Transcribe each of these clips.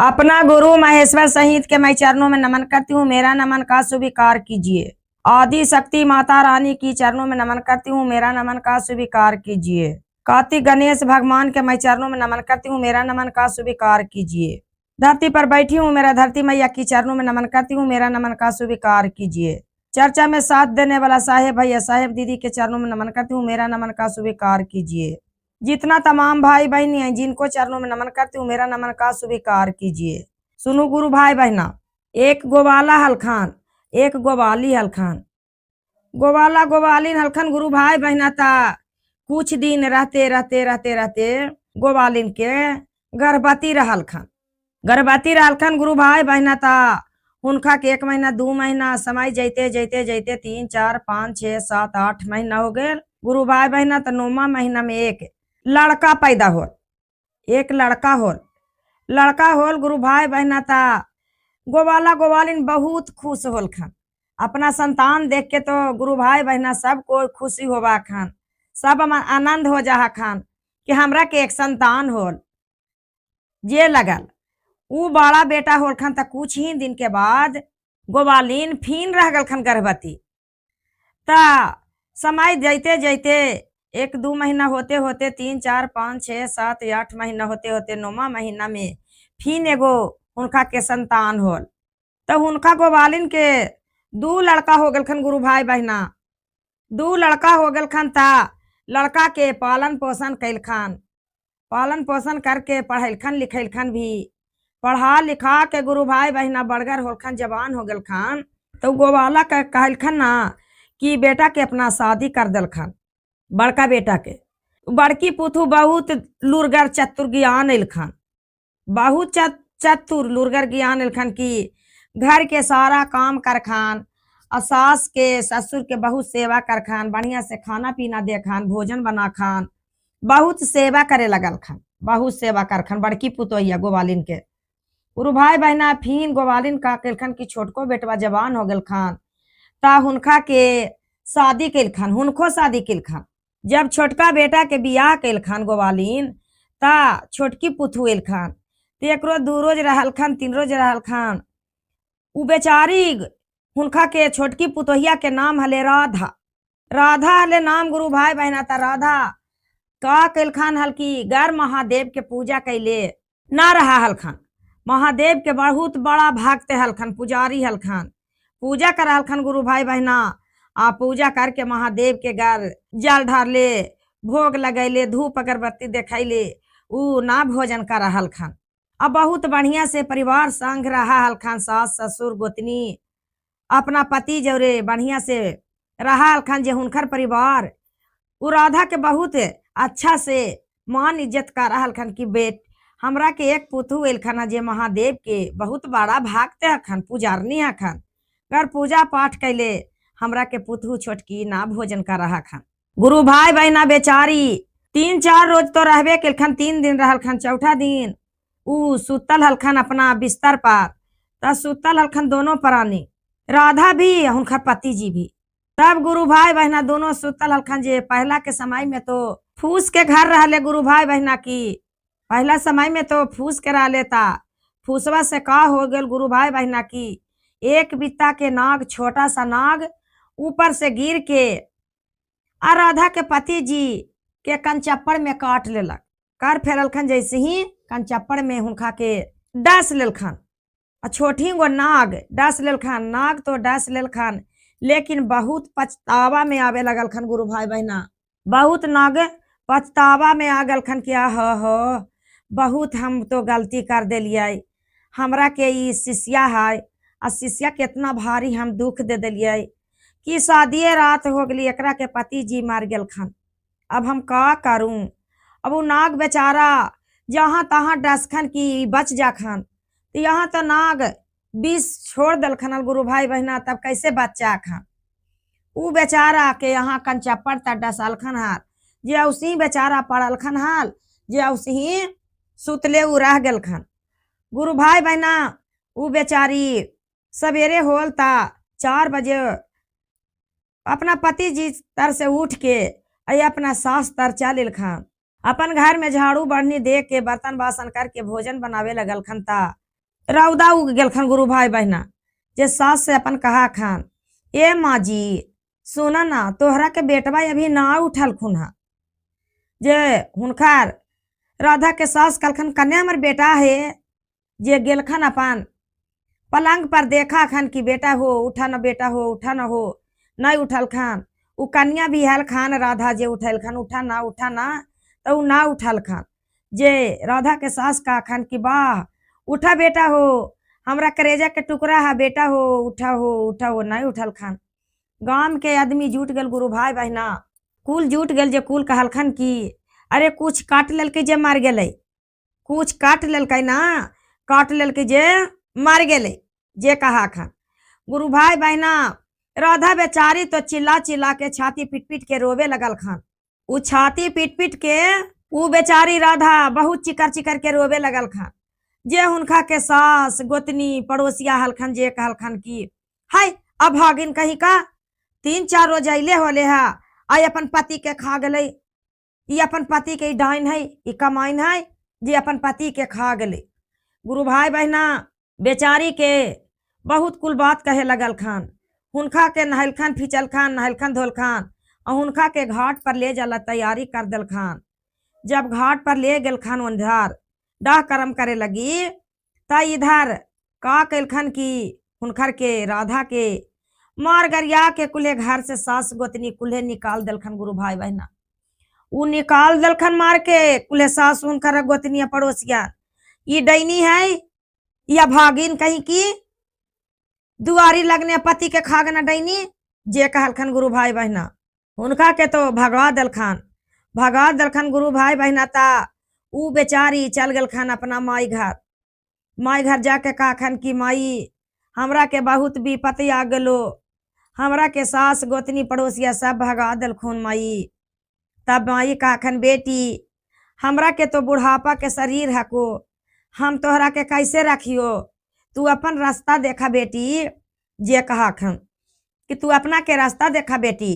अपना गुरु महेश्वर सहित के मैं चरणों में नमन करती हूँ, मेरा नमन का स्वीकार कीजिए। आदि शक्ति माता रानी की चरणों में नमन करती हूँ, मेरा नमन का स्वीकार कीजिए। कार्तिक गणेश भगवान के मैं चरणों में नमन करती हूँ, मेरा नमन का स्वीकार कीजिए। धरती पर बैठी हूँ, मेरा धरती मैया की चरणों में नमन करती हूँ, मेरा नमन का स्वीकार कीजिए। चर्चा में साथ देने वाला साहेब भैया साहेब दीदी के चरणों में नमन करती हूँ, मेरा नमन का स्वीकार कीजिए। जितना तमाम भाई बहनी हैं जिनको चरणों में नमन करती हूँ, मेरा नमन का स्वीकार कीजिए। सुनो गुरु भाई बहना, एक गोवाला हलखान एक गोवाली हलखान, गोवाला गोवालीन हलखन गुरु भाई बहना था। कुछ दिन रहते रहते रहते रहते गोवालिन के गर्भवती रहल खान, गर्भवती रहल खान गुरु भाई बहना था। उनका के 1 महीना 2 महीना समय जैते जैते जैते 3 4 5 6 7 8 महीना हो गए गुरु भाई बहना। तो 9वां महीना में एक लड़का पैदा हो, एक लड़का होल गुरु भाई बहना था। गोवाला गोवालिन बहुत खुश होल खान, अपना संतान देख के तो गुरु भाई बहना सब कोई खुशी होवा खान, सब आनंद हो जा खान कि हमरा के एक संतान होल। जे लगल ऊ बड़ा बेटा होल खान। त कुछ ही दिन के बाद गोवालिन फिर रह गल खान गर्भवती। ता समय जैते जैते 1 2 महीना होते होते 3 4 5 6 7 8 महीना होते होते 9वां महीना में फिर एगो उनका के संतान होल। तब उनका गोवालिन के 2 लड़का हो गल खन गुरु भाई बहना, 2 लड़का हो गल खन। ता लड़का के पालन पोषण कैल खान, पालन पोषण करके पढ़ल खन लिखल खन भी, पढ़ा लिखा के गुरु भाई बहना बड़गर होल खन, जवान हो गल खान। तो गोवाला का कहल खन ना कि बेटा के अपना शादी कर दल खन, बड़का बेटा के। बड़की पुथु बहुत लुरगर चतुर ज्ञान एल खान, बहुत चतुर लुरगर ज्ञान एल खान की घर के सारा काम कर खान, सास के ससुर के बहुत सेवा कर खान, बढ़िया से खाना पीना दे खान, भोजन बना खान, बहुत सेवा करे लगल खान, बहुत सेवा कर खान बड़की पुतोहिया गोवालिन के। गुरु भाई बहना फिर गोवालिन का कैल खान की छोटको बेटवा जवान हो गल खान। ता हुनका के शादी कैल खान, हुनको शादी कैल खान। जब छोटका बेटा के बियाह कैल खान गोवालिन, ता छोटकी पुथु एल खान। तो 1 रोज 2 रोज रहल खान, 3 रोज रहल खान। उ बेचारी हुनका के छोटकी पुतोहिया के नाम हले राधा, राधा हले नाम गुरु भाई बहना। ता राधा का कैल खान हल की गर महादेव के पूजा कैले ना रहा हल खान। महादेव के बहुत बड़ा भक्त हल खान, पुजारी हल खान, पूजा कर हल खान गुरु भाई बहना। आ पूजा करके महादेव के घर जल ढारले, भोग लगैले, धूप अगरबत्ती देखैले, उ ना भोजन कर हल खान। अब बहुत बढ़िया से परिवार संग रहा हल खान, सास ससुर गोतनी अपना पति जौरे बढ़िया से रहा हल खान। जे हुनकर परिवार उ राधा के बहुत अच्छा से मान इज्जत कर हल खान की बेट हमरा के एक पुथु एल खान जे महादेव के बहुत बड़ा भक्त हखन, पुजारनी हखन। कर पूजा पाठ कैले हमरा के पुथु छोटकी ना भोजन कर रहा खान। गुरु भाई बहना बेचारी 3 4 रोज तो रहबे कैल खान, 3 दिन रहल खान। चौथा दिन उ सुतल हलखन अपना बिस्तर पर। तब सुतल हलखन दोनों प्राणी, राधा भी उनका पति जी भी। तब गुरु भाई बहना दोनों सुतल हलखन। जे पहला के समय में तो फूस के घर रहले गुरु भाई बहना की, पहला समय में तो फूस के रह लेता। फूसवा से का हो गल गुरु भाई बहना की, एक बित्ता के नाग, छोटा सा नाग ऊपर से गिर के राधा के पति जी के कंचप्पड़ में काट लेलक। कर फेरलखन जैसे ही कंचप्पड़ में हुनका के डस लेलखन। छोटी गो नाग डस लेलखन, नाग तो डस लेलखन, लेकिन बहुत पछतावा में आवे लगल खन गुरु भाई बहना। बहुत नाग पछतावा में आ गल खन कि हो बहुत हम तो गलती कर दिलिये, हमरा के ई शिष्या है आ शिष्या कितना भारी हम दुख दे दिलिये कि शादिये रात हो गई, एकरा के पति जी मार गेल खन। अब हम का करूं। अब वो नाग बेचारा जहाँ तहाँ डसखन की बच जा खन। तो यहाँ तो नाग विष छोड़ दल खन गुरु भाई बहना, तब कैसे बच्चा खन। उ बेचारा के यहाँ कंचप्पड़ तक डसल खन हाल, जे उसी बेचारा पड़ल खन हाल, जे उसी सुतले उ रह गल खन। गुरु भाई बहना उ बेचारी सवेरे होल ता 4 बजे अपना पति जी तर से उठ के अपना सास तर चल खान। अपन घर में झाड़ू बढ़नी दे के बर्तन बासन करके भोजन बनावे लगल खन। ता रौदा उग गेलखन गुरु भाई बहना। जे सास से अपन कहा खान, ए माँ जी सुना ना, तोहरा के बेटवा अभी ना उठल खुन हा। जे हुनकर राधा के सास कलखन कन्या हमर बेटा है। जे गेलखन अपन पलंग पर देखा खन कि बेटा हो उठा न, बेटा हो उठा न, हो नहीं उठल खान। उ कन्या भी हल खान राधा जे उठल खान, उठा ना तो उ ना उठल खान। जे राधा के सास का खान कि वाह उठा बेटा हो, हमरा करेजा के टुकड़ा है बेटा हो उठा हो उठा हो, नहीं उठल खान। गांव के आदमी जुट गल गुरु भाई बहना, कुल जुट गल। जे कुल कहलखन कि अरे कुछ काट ललके जे मार गेले, कुछ काट ललकै ना, काट ललके जे मार गेले। जे कहा खान गुरु भाई बहना, राधा बेचारी तो चिल्ला चिल्ला के छाती पीट पीट के रोवे लगल खान। उ छाती पीट पीट के उ बेचारी राधा बहुत चिकर चिकर के रोवे लगल खान। जे हुनका के सास गोतनी पड़ोसिया हलखन जे कहलखन कि हाय अब भागिन कहीं का 3-4 रोज अले होले है, आई अपन पति के खा गले। ये अपन पति के डाइन है, ये कमाइन है, जे अपन पति के खा गले। गुरु भाई बहना बेचारी के बहुत कुल बात कहे लगल खान। हुनका के नहलखन फिचल खान, नहलखन धोल खान और हुनका के घाट पर ले जाला तैयारी कर दल खान। जब घाट पर ले गल खान उधर डाह कर्म करे लगी, त इधर का कैलखन कि हुनकर के राधा के मार गरिया के कुल्हे घर से सास गोतनी कुल्हे निकाल दलखन गुरु भाई बहना। उ निकाल दलखन मार के कुल्हे सास हुनकर गोतनिया पड़ोसिया। ये डैनी है या भागिन कहीं की, दुआरी लगने पति के खागना डैनी। जे कहलखन गुरु भाई बहना, उनका के तो भगवा दलखन गुरु भाई बहना। ता उ बेचारी चल गलखन अपना माई घर जाके कहखन कि माई हमरा के बहुत विपत्ति आ गलो, हमरा के सास गोतनी पड़ोसिया सब भगा दलखुन माई। तब माई कहखन बेटी हमरा के तो बुढ़ापा के शरीर हको, हम तोहरा के कैसे रखियो, तू अपन रास्ता देखा बेटी। जे कहखन कि तू अपना के रास्ता देखा बेटी।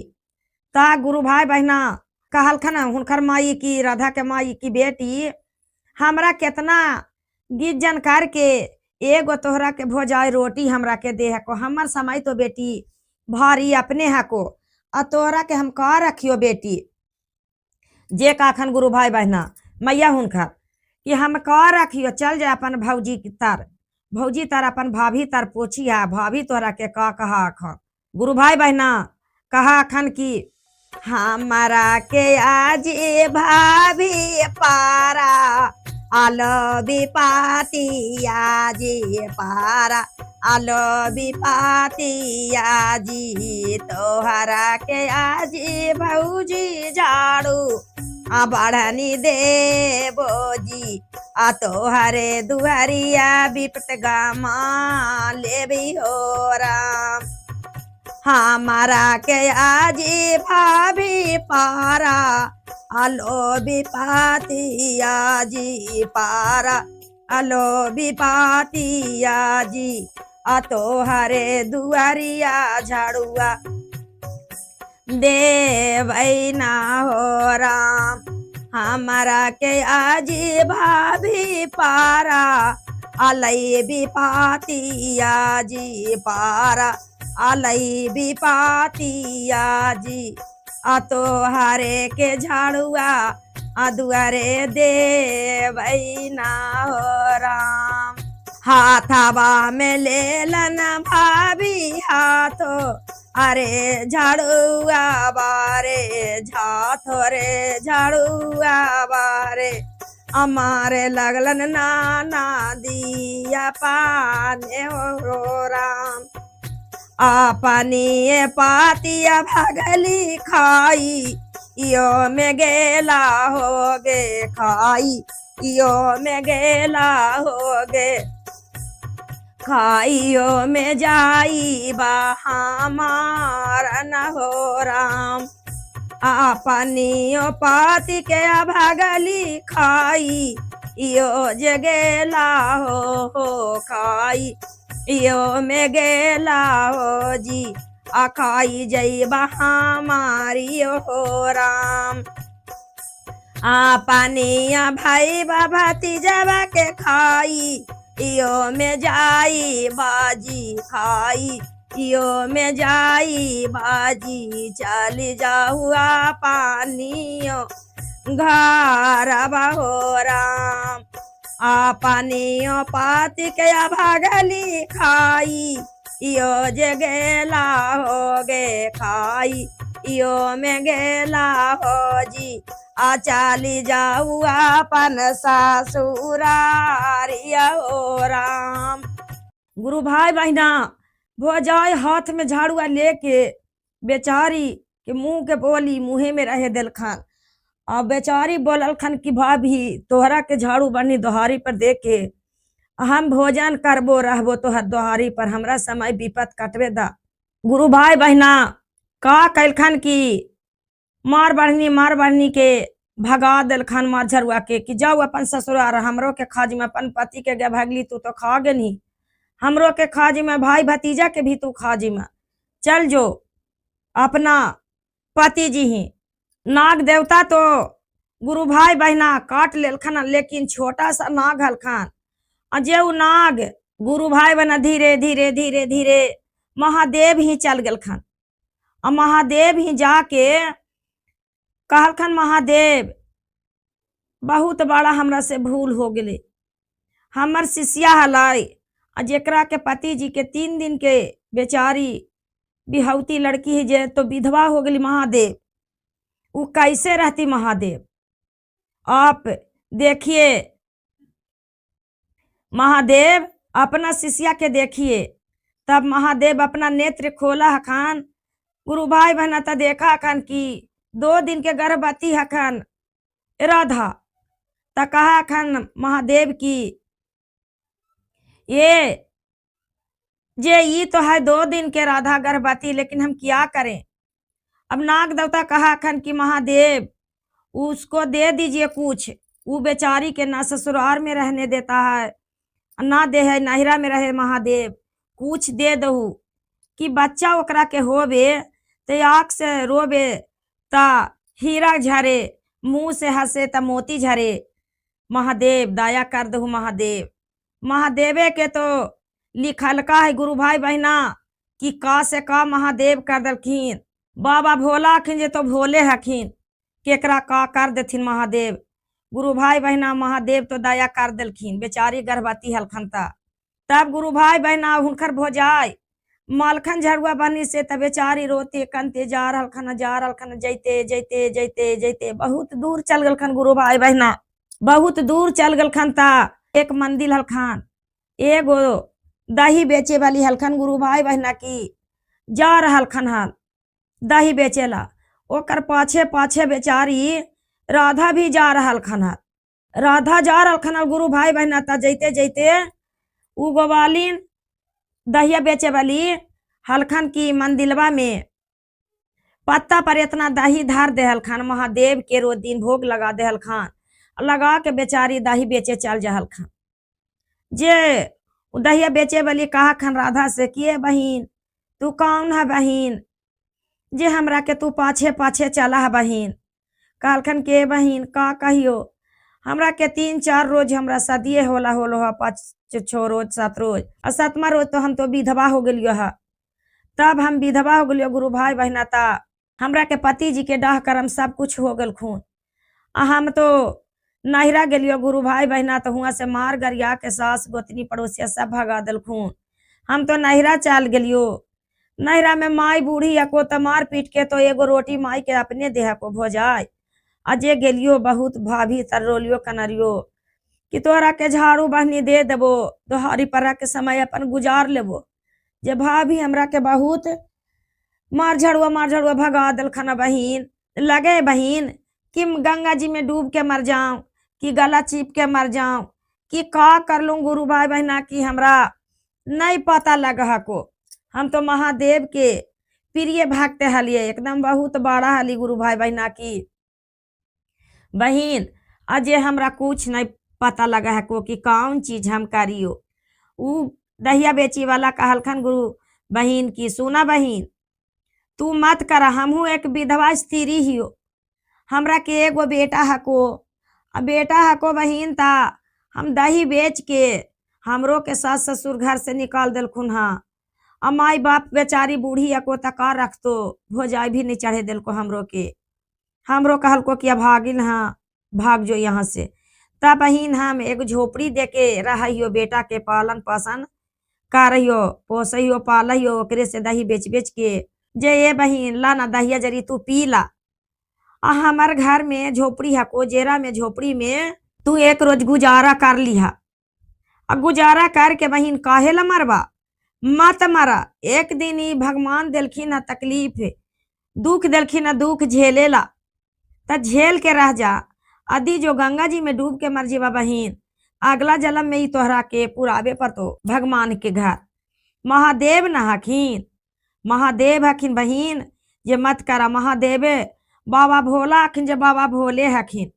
ता गुरु भाई बहना कहलखन हुनकर माई की, राधा के माई की बेटी हमरा केतना गिज्जन करके एगो तोहरा के भोजाई रोटी हमरा के दे हको, हमर समय तो बेटी भारी अपने हको, आ तोहरा के हम का रखियो बेटी। जे कहखन गुरु भाई बहना मैया हुनकर कि हम का रखियो, चल जाए अपन भौजी तार अपन भाभी तार पोछिया, भाभी तोहरा के का कहा खन। गुरु भाई बहना कहा खन कि हमारा के आज भाभी पारा आलो बिपातिया जी, पारा आलो बिपातिया जी, तोहरा के आज भौजी झाड़ू बढ़नी देबो जी, आ तोहरे दुहरिया विपत गामा लेबी हो राम। हमारा के आज भाभी पारा आलो बिपातिया जी, पारा आलो बिपातिया जी, आ तोहरे दुआरिया झाड़ुआ देवै ना हो राम। हमारा के आज भाभी पारा अलई बिपातिया जी, पारा अलई बिपातिया जी, आ तोहरे के झाड़ुआ दुआरे देवै ना हो राम। हाथवा में लेलन भाभी हाथो अरे झाड़ुआ बारे, झाथोरे झाड़ुआ बारे, हमारे लगलन नाना दिया पाने हो राम। अपनी पातिया भगली खाई, यो में गेला हो गे खाई, यो में गेला हो गे खाइयो में जाई बा हमार न हो राम। अपनियो पाति के भगली खाई, यो जगेला हो खाई, यो में गेला हो जी, खाई जईबा हमारी हो राम। अपनिया भाई बाबा तीजवा के खाई, इयो में जाई बाजी खाई, इयो में जाई बाजी चल जाहुआ पानियो घर बहो राम। आपनियो पाति के भागली खाई, इयो जे गेला हो गे खाई, इयो में गेला हो जी आ चाली जाऊ अपन ससुरारिया हो राम। गुरु भाई बहना भोजाई हाथ में झाड़ुआ लेके बेचारी के मुंह के बोली मुँहे में रहे दिलखन। अब बेचारी बोललखन कि भाभी तोहरा के झाड़ू बनी दोहारी पर दे के हम भोजन करबो रहबो तोहर दोहारी पर, हमरा समय विपत कटवे दा। गुरु भाई बहना का कैलखन कि मार बढ़नी के भगा दिलखन मार झरुआ के कि जाओ अपन ससुरार, हमरो के खाज में अपन पति के गे भगली तू तो खा गे नहीं, हमरो के खाज में भाई भतीजा के भी तू खाज में चल जो अपना पति जी ही। नाग देवता तो गुरु भाई बहना काट लेलखन, लेकिन छोटा सा नाग हलखन। जे उ नाग गुरु भाई बहना धीरे धीरे धीरे धीरे महादेव ही चल गलखन। और महादेव ही जाके कहलखन महादेव बहुत बड़ा हमरा से भूल हो गए, हमर शिष्या हलाई जेकरा के पति जी के 3 दिन के बेचारी बिहौती लड़की है जे तो विधवा हो गई। महादेव वो कैसे रहती महादेव, आप देखिए महादेव अपना शिष्या के देखिए। तब महादेव अपना नेत्र खोला हखान, गुरु भाई बहना तो देखा हखान कि 2 दिन के गर्भवती हखान राधा। त कहा हखान महादेव की ये ये तो है 2 दिन के राधा गर्भवती, लेकिन हम क्या करें। अब नाग देवता कहा हखान कि महादेव उसको दे दीजिए कुछ, वो बेचारी के ना ससुराल में रहने देता है ना दे है नहिरा में रहे, महादेव कुछ दे दो कि बच्चा ओकरा के होवे तो आँख से रोवे ता हीरा झरे, मुंह से हंसे ता मोती झरे। महादेव दया कर दो महादेव। महादेवे के तो लिखल का है गुरु भाई बहना कि का से का महादेव कर दलखिन। बाबा भोला हखिन जे तो भोले हखिन, केकरा का कर देथिन महादेव। गुरु भाई बहना महादेव तो दया कर दिलखिन, बेचारी गर्भवती हलखन ता। तब गुरु भाई बहना हुनकर भोजाई मालखन झरुआ बनी से तब बेचारी रोते कनते जा रहलखन जैते जैते जैते जैते बहुत दूर चल गलखन। गुरु भाई बहना बहुत दूर चल गलखन ता एक मंदिर हलखन, एगो दही बेचे वाली हलखन गुरु भाई बहना की जा रहलखन हल दही बेचेला। ओकर पाछे पाछे बेचारी राधा भी जा रहलखन हल। राधा जा रहलखन हल गुरु भाई बहना ता जैते जैते उ गोवालीन दहिया बेचे वाली हलखन की मंदिलवा में पत्ता पर इतना दही धार देहलखन। महादेव के रोज दिन भोग लगा देहलखन, लगा के बेचारी दही बेचे चल जाहलखन। जे दहिया बेचे वाली कहा खन राधा से कि बहिन तू कौन है बहिन, जे हमरा के तू पाछे पाछे चला है बहिन। कहलखन के बहिन का कहियो, हमरा के 3-4 रोज हमरा सदिये होला होलो है, 5-6 रोज 7 रोज, और 7वां रोज तो हम तो विधवा हो गलियो है। तब हम विधवा हो गलियो गुरु भाई बहना ता हमरा के पति जी के डाह करम सब कुछ हो गल खून। हम तो नहिरा गलियो गुरु भाई बहना तो हुआ से मार गरिया के सास गोतनी पड़ोसिया सब भगा दल खून। हम तो नहिरा चल गलियो, नहिरा में माई बूढ़ी को तो मार पीट के तो एगो रोटी माई के अपने देह को भोजाय। अजे गेलियो बहुत भाभी तरोलियो कनरियो कि तोहरा के झाड़ू बहनी दे देबो, दोहारी पर के समय अपन गुजार लेबो। जे भाभी हमरा के बहुत मार झड़ुआ भगा दलखन बहिन। लगे बहिन कि गंगा जी में डूब के मर जाऊं कि गला चीप के मर जाऊं कि का कर लूं गुरु भाई बहना की हमरा नहीं पता लगा को। हम तो महादेव के प्रिय भक्त हलिए, एकदम बहुत बड़ा हली गुरु भाई बहना की बहिन। अजय हमरा कुछ नहीं पता लगा है को कि कौन चीज हम करियो। उ दहिया बेची वाला कहलखन गुरु बहिन की सुना बहिन तू मत करा, हमहू एक विधवा स्त्री हियो, हमरा के एगो बेटा हको, बेटा हको बहिन ता हम दही बेच के हमरो के सास ससुर घर से निकाल दिलखुन हाँ। अब माई बाप बेचारी बूढ़ी को तका रखतो भोजाई भी नहीं चढ़े दिल को हमरो के। हमरो कहल को कि भागिल हाँ भाग जो यहाँ से। तब बहिन हम एक झोपड़ी दे के रहियो, बेटा के पालन पोषण करियो, पोसइयो पालियो, ओकरे से दही बेच बेच के जे ये बहिन ला ना दहिया जरी तू पी ला। हमार घर में झोपड़ी है कोजेरा में, झोपड़ी में तू एक रोज गुजारा कर लिहा। अब गुजारा करके बहिन काहे ला मरबा, मत मरा। एक दिन ही भगवान दिलखिन है तकलीफ दुख दिलखिन है, दुख झेले ला त झेल के रह जा। अदी जो गंगा जी में डूब के मर जीवा बहिन, अगला जन्म में ही तोहरा के पुरावे पर तो भगवान के घर महादेव न हखिन, महादेव हखिन बहिन। जे मत करा महादेवे बाबा भोला हखिन, जे बाबा भोले हखिन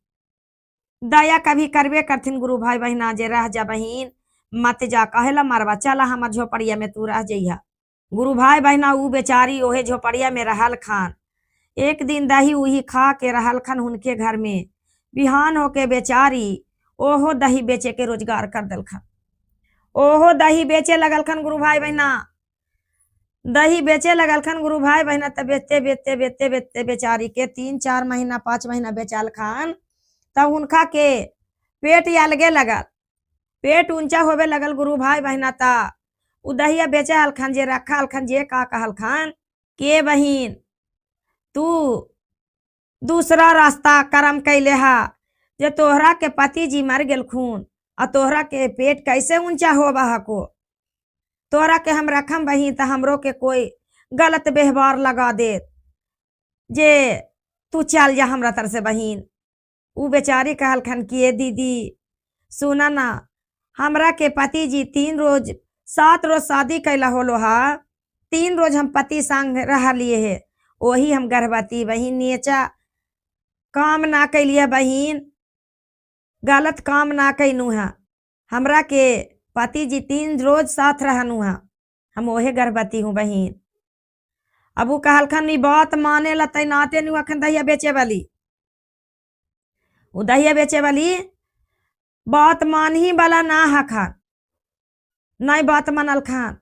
दया कभी करबे करथिन। गुरु भाई बहिना जे रह जा बहिन मत जा, कहेला मरवा, चला हमार झोपड़िया में तू रह जइहा। गुरु भाई बहिना ऊ बेचारी ओहे झोपड़िया में रहल खान। एक दिन दही उही खा के रहल खान उनके घर में। बिहान होके बेचारी ओहो दही बेचे के रोजगार कर दिल खान, ओहो दही बेचे लगल खान। गुरु भाई बहिना दही बेचे लगल खान गुरु भाई बहिना। तब बेचते बेचते बेचते बेचते बेचारी के 3-4 महीना 5 महीना बेचाल खान। तब उनका के पेट अलगे लगल, पेट ऊंचा होवे लगल गुरु भाई बहिना। ता उ दहिया बेचे हलखन जे रखा हलखन जे का कहल खान के बहिन तू दूसरा रास्ता कर्म कैले हा, जे तोहरा के पति जी मर गेल खून और तोहरा के पेट कैसे ऊंचा होबा हको। तोहरा के हम रखम बहिन त हमरो के कोई गलत व्यवहार लगा दे जे तू चल जा हमरा तर से बहिन। उ बेचारी कहल खन कि दीदी सुना ना, हमरा के पति जी 7 रोज शादी कैला होलो हा, 3 रोज हम पति संग रह लिए है, वही हम गर्भवती बहिन। नीचा काम ना कैलिए बहिन, गलत काम ना कैनू है। हमरा के पति जी 3 रोज साथ रहनु है, हम ओहे गर्भवती हूँ बहिन। अब उ कहल खन बात माने ला तैनाते नु अखन दहिया बेचे वाली, उ दहिया बेचे वाली बात मान ही वाला ना हखन, नहीं बात मनल खान।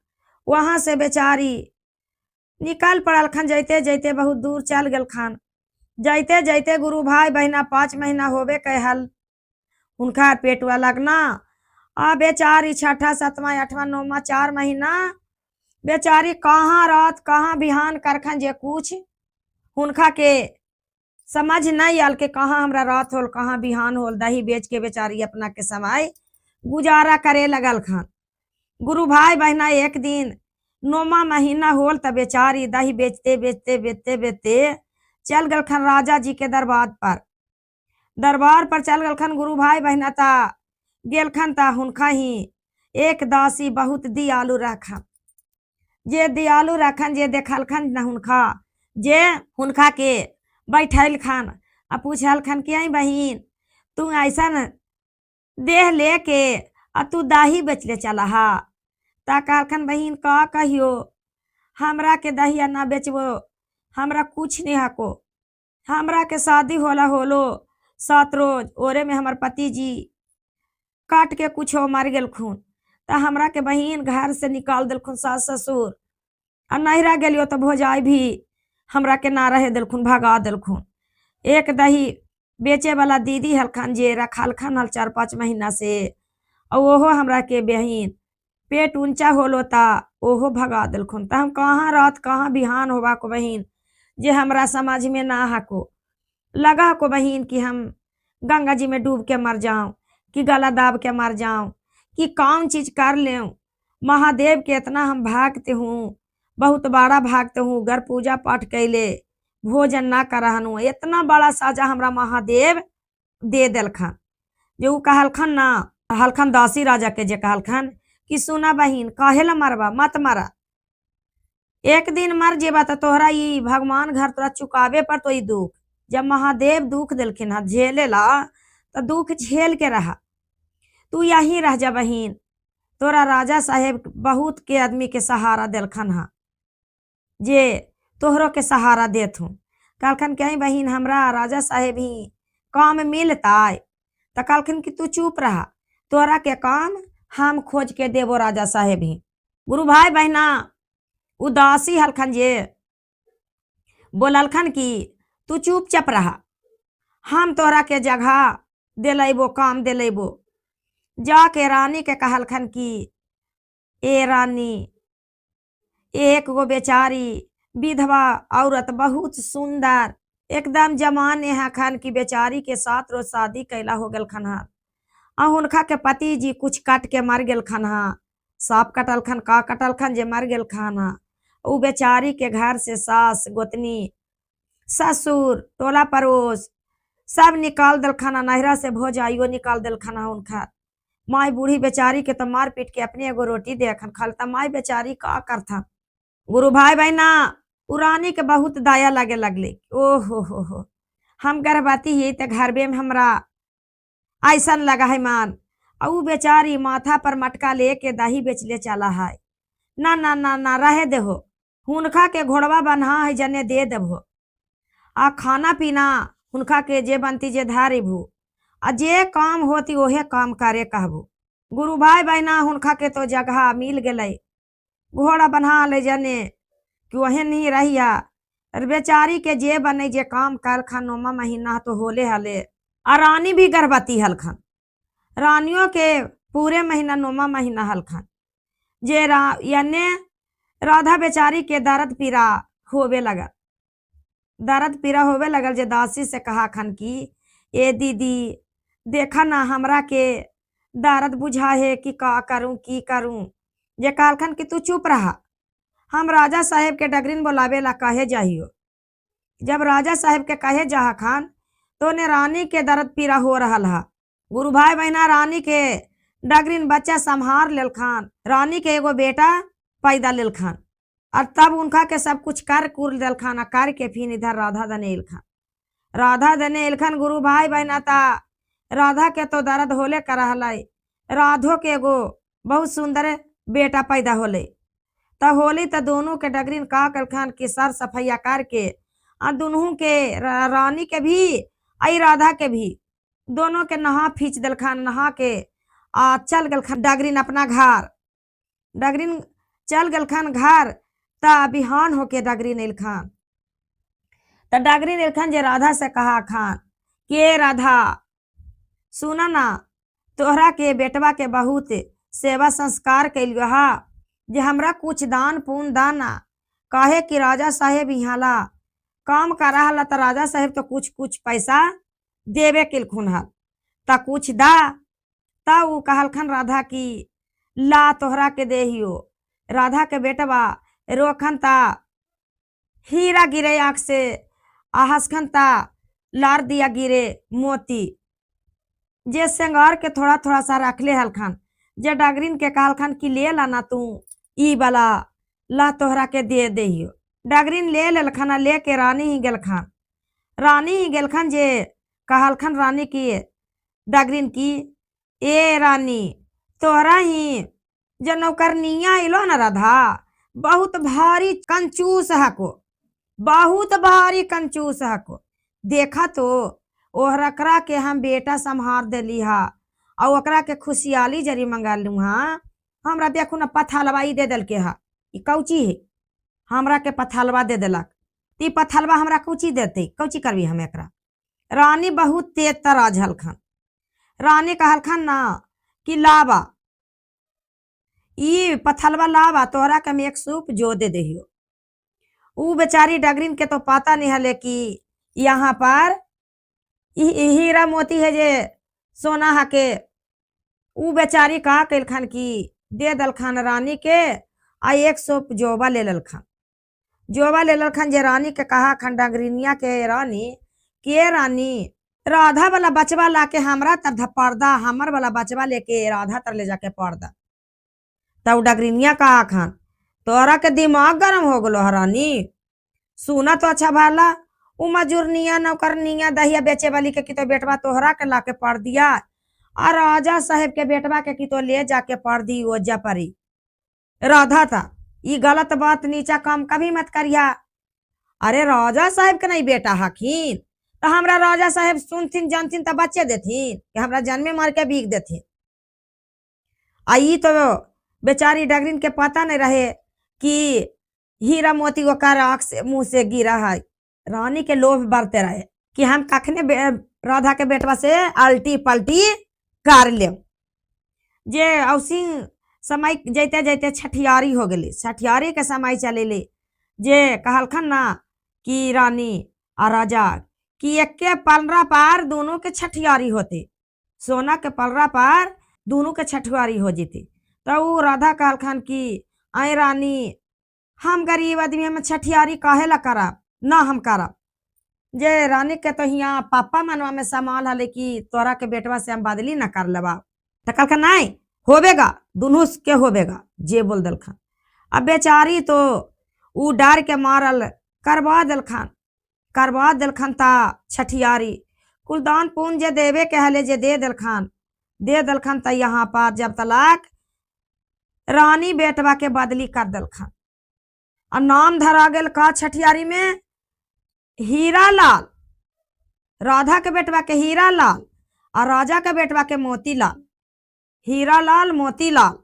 वहां से बेचारी निकल पड़ल खान, जैते जैते बहुत दूर चल गल खान। जैते जैते गुरु भाई बहिना 5 महीना होवे कहल उनका पेटवा लगना। आ बेचारी 6ठा 7वां 8वां 9वां 4 महीना बेचारी कहाँ रात कहाँ बिहान करखन जे कुछ उनका के समझ नहीं आल के कहाँ हमरा रात होल कहाँ बिहान होल। दही बेच के बेचारी अपना के समय गुजारा करे लगल खान। गुरु भाई बहना एक दिन 9वां महीना होल तब बेचारी दही बेचते बेचते बेचते बेचते चल गल खन राजा जी के दरबार पर चल गल खन। गुरु भाई बहना ता गेल खन ता हुनका ही एक दासी बहुत दयालु रखन, जे दयालु रखन जे देखल खन न हुनका, जे हुनका के बैठल खन आ पूछल खन कि आई बहिन तू ऐसा देह लेके आ तू दही बेचले चला हा। ता कहलखन बहिन का कहियो, हमरा के दहिया ना बेचबो, हमरा कुछ नहीं हको। हमरा के शादी होला होलो 7 रोज ओरे में हमार पति जी काट के कुछ मर गेल खून। ता हमरा के बहिन घर से निकाल दिलखुन सास ससुर, और नहिरा गेलियो तो भोजाई भी हमरा के ना रहे दिलखुन, भगा दिलखुन। एक दही बेचे वाला दीदी हलखन जे रखल खन हल 4-5 महीना से, और ओहो हमरा के बहिन पेट ऊंचा होलो ता ओहो भगा दिलखुन। ता हम कहाँ रात कहाँ बिहान होबा को बहिन, जे हमरा समझ में ना हको। लगा को बहिन कि हम गंगा जी में डूब के मर जाऊं, कि गला दाब के मर जाऊं, कि कौन चीज कर ले। महादेव के इतना हम भागते हूँ, बहुत बड़ा भागते हूँ, घर पूजा पाठ कैले भोजन ना करहनु, इतना बड़ा साजा हमरा महादेव दे दिलखन। जो कहलखन ना हलखन दासी राजा के जे कहलखन कि सुना बहिन काहेला मरबा, मत मरा, एक दिन मर जेबा तो तोहरा ई भगवान घर तोरा चुकावे पर तो ई दुख। जब महादेव दुख दिलखिन हा झेले ला तो दुख झेल के रहा। तू यहीं रह जा बहिन, तोरा राजा साहेब बहुत के आदमी के सहारा दिलखन हा, जे तोहरों के सहारा देत हूँ। कहलखन कहीं बहिन हमरा राजा साहेब ही काम मिलता, तो कहलखन कि तू चुप रहा, तोरा के काम हम खोज के देबो राजा साहेब ही। गुरु भाई बहना उदासी हलखन जे बोललखन कि तू चुपचाप रहा, हम तोरा के जगह दिलेबो, काम दिलेबो। जाके रानी के कहलखन कि ए रानी, एक गो बेचारी विधवा औरत बहुत सुंदर एकदम जमाने हखन की बेचारी के 7 रोज शादी कैला हो गल खन। उनका के पति जी कुछ काट के मर गेल खन। सांप कटल खन, का कटल खन जे मर गेल खन। उ बेचारी के घर से सास गोतनी ससुर टोला पड़ोस सब निकाल दल खाना, नहरा से भोजाइयो निकाल दल खाना। उनका माई बूढ़ी बेचारी के तो मार पीट के अपने एगो रोटी दे खन खालता। माई बेचारी का करथा। गुरु भाई बहना रानी के बहुत दया लगे लगले। ओ हो हम गर्भवती ही तो घरबे में हमरा ऐसा लगा है मान। उ बेचारी माथा पर मटका लेके दही बेचले चला है। ना ना ना ना रहे देहो, हुनका के घोड़वा बन्हा है जने दे देबो। आ खाना पीना हुनका के जे बनती जे धारी भू, आ जे काम होती ओहे काम करे कहबू। गुरु भाई बहना हुनका के तो जगह मिल गए, घोड़ा बन्हा ले जने कि वहे नहीं रहिया। बेचारी के जे बने जे काम कर खन 9वां महीना तो होले हले। आ रानी भी गर्भवती हलखन, रानियों के पूरे महीना 9वां महीना हलखन। जे याने राधा बेचारी के दर्द पीड़ा होवे लगल, दर्द पीड़ा होवे लगल। जे दासी से कहा खन कि ए दीदी देखा ना हमरा के दर्द बुझा है कि का करूं की करूं। जे कहलखन कि तू चुप रहा, हम राजा साहेब के डगरीन बोलावे ला कहे जाहियो। जब राजा साहेब के कहे जा खान तो ने रानी के दर्द पीड़ा हो रहा है। गुरु भाई बहना रानी के डगरीन बच्चा संभार लेल खान, रानी के एगो बेटा पैदा लेल खान। और तब उनका के सब कुछ कर कुर दिल खाना कर के फिर इधर राधा दने इल खान। राधा दने इल खान गुरु भाई बहना ता राधा के तो दर्द होले कर राधो के एगो बहुत सुंदर बेटा पैदा होले। त होली त दोनों के डगरीन का कर खान की सर सफैया करके आ दोनों के रानी के भी आई राधा के भी दोनों के नहा फींच दिल खान। नहा के आ चल गल खान डगरीन अपना घर। डगरीन चल गल खान घर ता बिहान होके डगरीन इल खान। त डगरीन इल खान जे राधा से कहा खान के राधा सुना ना, तोहरा के बेटवा के बहुत सेवा संस्कार कैलियो हा, जे हमरा कुछ दान पुण्य दाना। काहे कि राजा साहेब यहाँ काम कर रहा त राजा साहेब तो कुछ कुछ पैसा देवे किलखुन हल त कुछ दा। ता उ कहलखन राधा की ला तोहरा के देहियो। राधा के बेटवा रोखन ता हीरा गिरे आँख से, आहसखन ता लार दिया गिरे मोती। जे श्रृंगार के थोड़ा थोड़ा सा रखले हलखन। जे डगरीन के कहलखन कि ले लाना तू ई वाला ला तोहरा के दे देहियो। डगरीन ले ललखन, लेके रानी ही गेलखन। रानी ही गेलखन जे कहलखन रानी की डगरीन की ए रानी तोहरा ही जे नौकरनिया इलो न राधा बहुत भारी कंचूस हको, बहुत भारी कंचूस हको। देखा तो ओहरकरा के हम बेटा संभार देली हा और ओकरा के खुशियाली जरी मंगा लू हा। हमरा देखू न पथलवा ई दे दल के हा, ई कौची है हमरा के पथलवा दे देलक। ती पथलवा हमरा कौची देते, कौची करबी हम एकरा। रानी बहुत तेज तराज हलखन। रानी कहलखन ना कि लावा ई पथलवा लावा तोहरा के हम एक सूप जो दे देहियो। उ बेचारी डगरीन के तो पता नहीं हले कि यहाँ पर हीरा मोती है जे सोना हके। उ बेचारी का कैलखन की दे दलखन रानी के आ 1 सूप जोबा ले ललखन। जोबा ले ललखन जे रानी के कहा खन डगरीनिया के रानी के रानी राधा वाला बचवा ला के हमरा तर धपर्दा, हमर वाला बचवा लेके राधा तर ले जाके पर्दा। तब डगरीनिया कहा खान तोरा के दिमाग गरम हो गलो रानी, सुना तो अच्छा भाला। उ मजूरनिया नौकरनिया दहिया बेचे वाली के की तो बेटवा तोहरा के ला के पढ़ दिया और राजा साहेब के बेटवा के की तो ले जाके पढ़ दी ओजा परी। राधा था ये गलत बात नीचा काम कभी मत करिया। अरे राजा साहेब के नहीं बेटा हखीन तो हमरा राजा साहेब सुनथिन जानथिन तो बच्चे देथिन कि हमरा जन्मे मार के बीक देथिन। आई तो बेचारी डगरीन के पता नहीं रहे कि हीरा मोती ओकर आँख से मुंह से गिरा है। रानी के लोभ बढ़ते रहे कि हम कखने राधा के बेटवा से अल्टी पल्टी कर ले। जे औसी समय जैते जैते छठियारी हो गई, छठियारी के समय चले ले, जे कहलखन ना कि रानी और राजा कि एक के पलरा पार दोनों के छठियारी होते, सोना के पलरा पार दोनों के छठियारी हो जीती। तो वो राधा कहलखन कि आए रानी हम गरीब आदमी हम छठियारी काहे ला करब, ना हम करब। जे रानी के तो यहाँ पापा मनवा में समाल हले कि तोरा के बेटवा से हम बदली न कर लेबा। तो कहलखन नहीं होबेगा, दोनों के होबेगा जे बोल दलखन। अब बेचारी तो ऊ डर के मारल करवा दलखन ता छठियारी कुल दान पुण्य जे देवे के हले जे दे दलखन ता यहाँ पर जब तलाक रानी बेटवा के बदली कर दलखन। और नाम धरा गेल का छठियारी में हीरा लाल, राधा के बेटवा के हीरा लाल और राजा के बेटवा के मोती लाल, हीरा लाल मोती लाल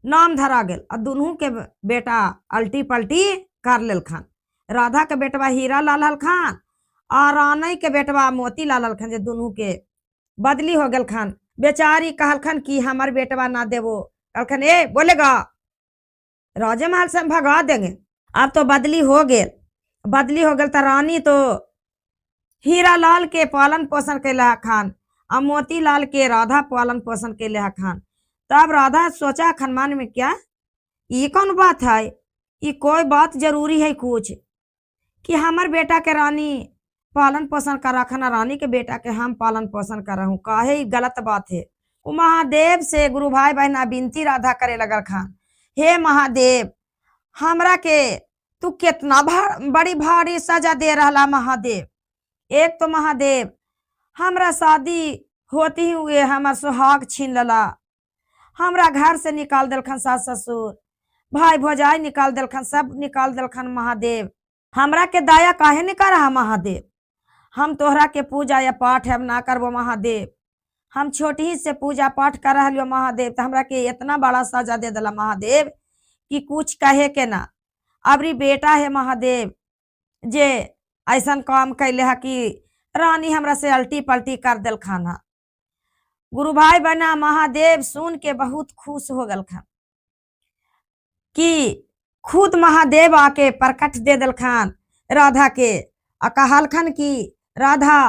नाम धरा गेल। और दोनों के बेटा अल्टी पल्टी कर लेलखन। राधा के बेटवा हीरा लाल हलखन और रानी के बेटवा मोती लाल हलखन, जे दोनों के बदली हो गेल खन। बेचारी कहलखन कि हमार बेटवा ना देवो, कहलखन ए बोलेगा राजे महल से हम भगा देंगे। अब तो बदली हो गेल तो रानी तो हीरा लाल के पालन पोषण के लहा खान और मोती लाल के राधा पालन पोषण के लहा खान। तब राधा सोचा खन मन में क्या ये कौन बात है, ये कोई बात जरूरी है कुछ कि हमार बेटा के रानी पालन पोषण कर रखन, रानी के बेटा के हम पालन पोषण कर रहूं, काहे गलत बात है। वो महादेव से गुरु भाई बहना बिनती राधा करे लगल खान, हे महादेव हमरा के तू कितना बड़ी भारी सजा दे रहा महादेव। एक तो महादेव हमरा शादी होती हुए हमार सुहाग छीन लला, हमरा घर से निकाल दलखन, सास ससुर भाई भौजाई निकाल दलखन, सब निकाल दलखन। महादेव हमरा के दया काहे नहीं कर रहा महादेव, हम तोहरा के पूजा या पाठ हम ना करबो महादेव, हम छोटी ही से पूजा पाठ कर रहा महादेव, तो हमरा के इतना बड़ा सजा दे दला महादेव कि कुछ कहे के ना। अबरी बेटा है महादेव जे ऐसन काम कैले है कि रानी हमरा से अल्टी पल्टी कर दिल खाना। गुरु भाई बना महादेव सुन के बहुत खुश हो गल खान कि खुद महादेव आके प्रकट दे दिल खान राधा के। कहलखन कि राधा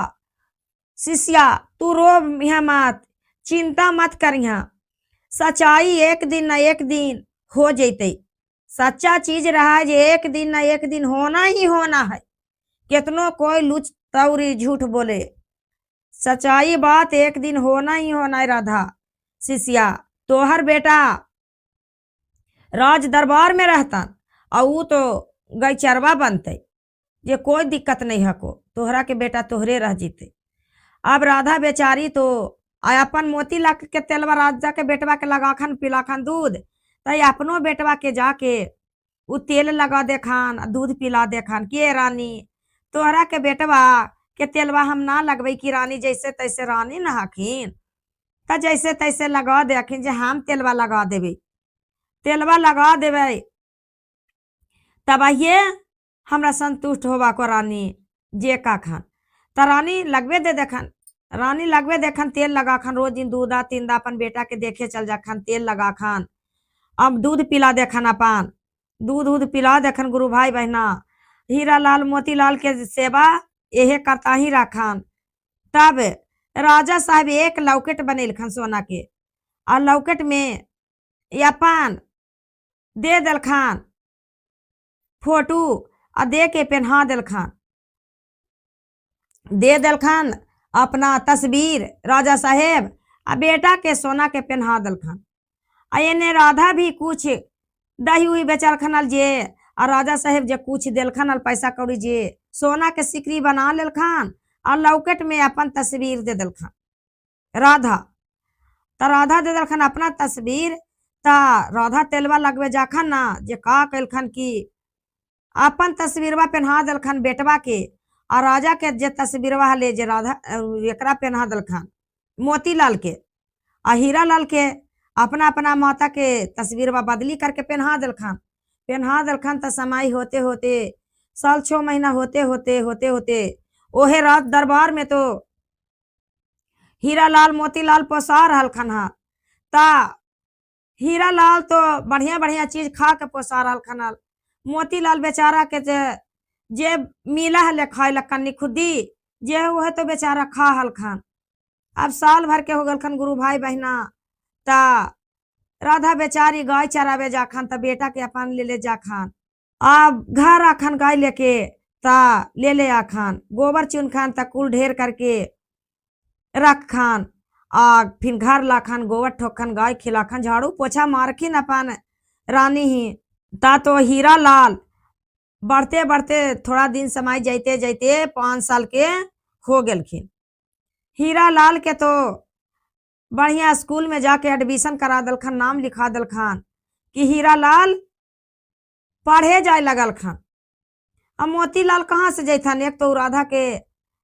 शिष्या तू रो मत, चिंता मत करिहा, सच्चाई एक दिन न एक दिन हो जैते। सच्चा चीज रहा है जे एक दिन न एक दिन होना ही होना है, कितनो कोई लुच तौरी झूठ बोले, सच्चाई बात एक दिन होना ही होना है। राधा शिष्या तोहर बेटा राज दरबार में रहता और वो तो गैचरवा बनते, ये कोई दिक्कत नहीं है को, तोहरा के बेटा तोहरे रह जीते। अब राधा बेचारी तो अपन मोती ला के तेलवा राजा के बेटवा के लगाखन पिलाखन दूध, तो अपनो बेटवा के जाके उ तेल लगा दे खान, दूध पिला दे खान। के रानी तोहरा के बेटवा के तेलवा हम ना लगबे कि रानी जैसे तैसे रानी न हखिन, तो जैसे तैसे लगा दे अखिन, जे हम तेलवा लगा देवे, तेलवा लगा देवे तब ये हमरा संतुष्ट होवा को रानी जे का खान। तो रानी लगवे दे देखन, रानी लगवे देखन तेल लगा खान, रोज दिन दूधा तीन अपन बेटा के देखे चल जा खान, तेल लगा खान। अब दूध पिला देखन, अपन दूध पिला देखन। गुरु भाई बहना हीरा लाल मोती लाल के सेवा यहे करता ही रखन। तब राजा साहब एक लौकेट बनेलखन सोना के, और लौकेट में अपन दे दलखन फोटो और दे के पहना दलखन अपना तस्वीर राजा साहेब आ बेटा के सोना के पहना दलखन। एने राधा भी कुछ दही हुई बेचलखन जे, और राजा साहेब जे कुछ दिलखन पैसा कौड़ी जे, सोना के सिकरी बना लेलखन और लौकेट में अपन तस्वीर दे दलखन राधा। तो राधा दे दलखन अपना तस्वीर, ता राधा तेलवा लगवे जाखन ना, जे का कैलखन कि अपन तस्वीरवा पहना दलखन बेटवा के, और राजा के जे तस्वीरवा ले जे राधा एकरा पहना दलखन मोती लाल के, और हीरा लाल के अपना अपना माता के तस्वीर बदली करके पहना दिलखन तो समय होते होते साल 6 महीना होते ओहे रात दरबार में तो हीरा लाल मोतीलाल पोसा रहलखन हा। ता हीरा लाल तो बढ़िया बढ़िया चीज खा के पोसा रहलखन हा। मोतीलाल बेचारा के जे मिला है खाए लखन खुदी जे वह तो बेचारा खा हलखन। अब साल भर के हो गलखन गुरु भाई बहना। ता राधा बेचारी गाय चरावे जाखन त बेटा के अपन ले जाखन। अब घर आखन गाय लेके ता ले आखन गोबर चुन खान ता कुल ढेर करके रख खान आ फिर घर लाखन गोबर ठोकन गाय खिलाखन झाड़ू पोछा मारखिन अपन रानी ही। ता तो हीरा लाल बढ़ते बढ़ते थोड़ा दिन समय जाते जाते 5 साल के हो गलखिन। हीरा लाल के तो बढ़िया स्कूल में जाके एडमिशन करा दलखन, नाम लिखा दलखन कि हीरा लाल पढ़े जाए लगल खान। अब मोतीलाल कहाँ से जैथन, एक तो राधा के